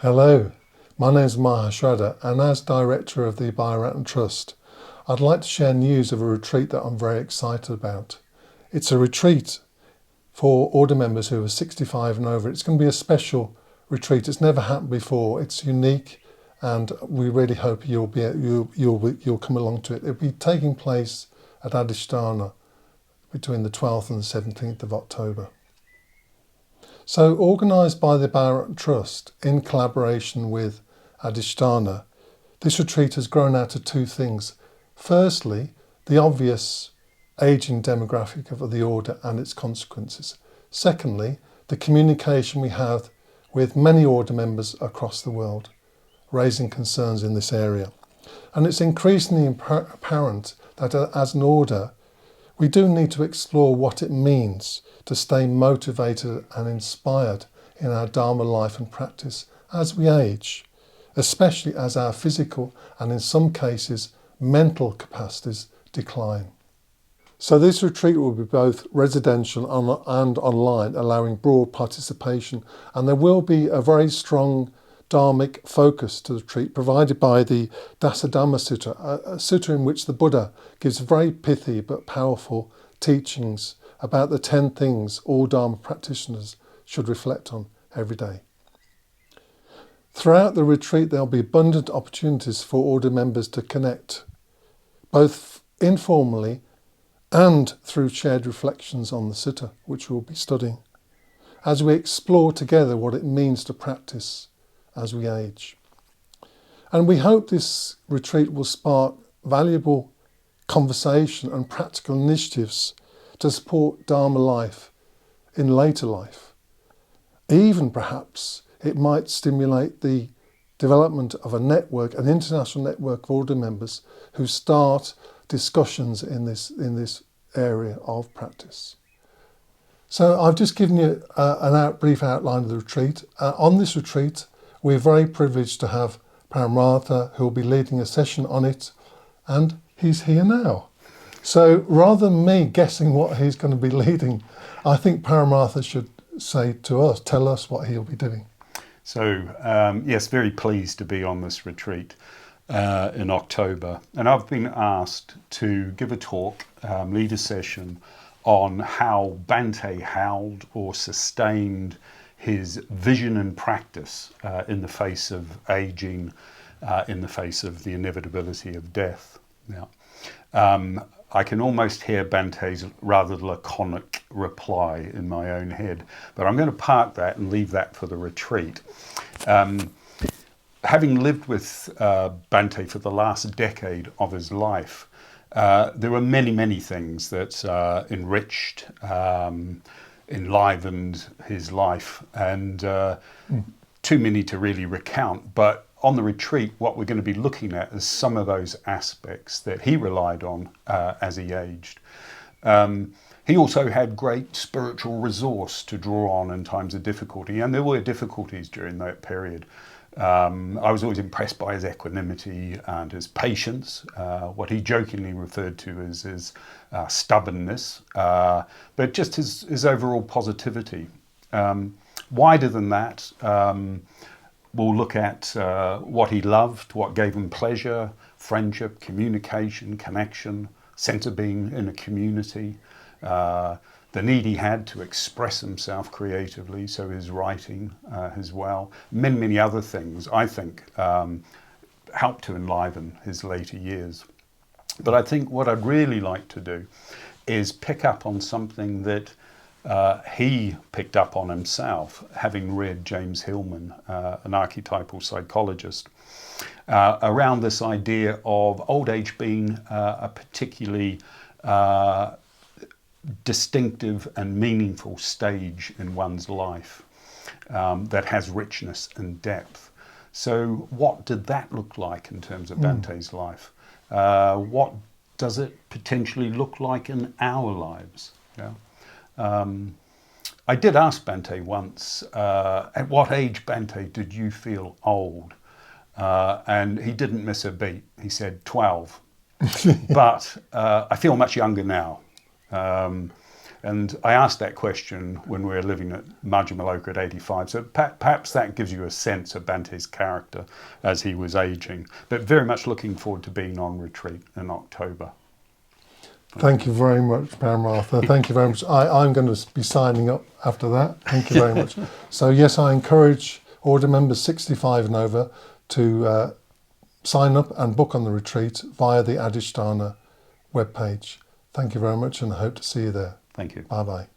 Hello, my name is Mahashraddha, and as Director of the Abhayaratna Trust, I'd like to share news of a retreat that I'm very excited about. It's a retreat for order members who are 65 and over. It's going to be a special retreat. It's never happened before. It's unique, and we really hope you'll come along to it. It'll be taking place at Adhisthana between the 12th and the 17th of October. So, organised by the Paramartha Trust in collaboration with Adhisthana, this retreat has grown out of two things. Firstly, the obvious ageing demographic of the order and its consequences. Secondly, the communication we have with many order members across the world, raising concerns in this area. And it's increasingly apparent that as an order, we do need to explore what it means to stay motivated and inspired in our Dharma life and practice as we age, especially as our physical and in some cases mental capacities decline. So this retreat will be both residential and online, allowing broad participation, and there will be a very strong dharmic focus to the retreat provided by the Dasadhamma Sutta, a sutta in which the Buddha gives very pithy but powerful teachings about the 10 things all Dharma practitioners should reflect on every day. Throughout the retreat there will be abundant opportunities for order members to connect, both informally and through shared reflections on the sutta, which we'll be studying, as we explore together what it means to practice as we age. And we hope this retreat will spark valuable conversation and practical initiatives to support Dharma life in later life. Even perhaps it might stimulate the development of a network, an international network of order members who start discussions in this area of practice. So I've just given you a brief outline of the retreat. On this retreat, we're very privileged to have Paramartha, who will be leading a session on it, and he's here now. So rather than me guessing what he's going to be leading, I think Paramartha should tell us what he'll be doing. So, yes, very pleased to be on this retreat in October. And I've been asked to give a talk, lead a session on how Bhante held or sustained his vision and practice in the face of aging, in the face of the inevitability of death. Now, I can almost hear Bhante's rather laconic reply in my own head, but I'm going to park that and leave that for the retreat. Having lived with Bhante for the last decade of his life, there were many things that enriched, enlivened his life, and too many to really recount. But on the retreat, what we're going to be looking at is some of those aspects that he relied on as he aged. He also had great spiritual resource to draw on in times of difficulty, and there were difficulties during that period. I was always impressed by his equanimity and his patience, what he jokingly referred to as his stubbornness, but just his overall positivity. Wider than that, we'll look at what he loved, what gave him pleasure, friendship, communication, connection, sense of being in a community, the need he had to express himself creatively, so his writing as well. Many other things, I think, helped to enliven his later years. But I think what I'd really like to do is pick up on something that he picked up on himself, having read James Hillman, an archetypal psychologist, around this idea of old age being a particularly distinctive and meaningful stage in one's life that has richness and depth. So what did that look like in terms of Bhante's life? What does it potentially look like in our lives? Yeah. I did ask Bhante once, at what age, Bhante, did you feel old? And he didn't miss a beat. He said 12. But I feel much younger now. And I asked that question when we were living at Majamaloka at 85. So perhaps that gives you a sense of Bante's character as he was aging. But very much looking forward to being on retreat in October. Thank you very much, Paramartha. Thank you very much. I'm going to be signing up after that. Thank you very much. So yes, I encourage order members 65 and over to sign up and book on the retreat via the Adhisthana webpage. Thank you very much and I hope to see you there. Thank you. Bye-bye.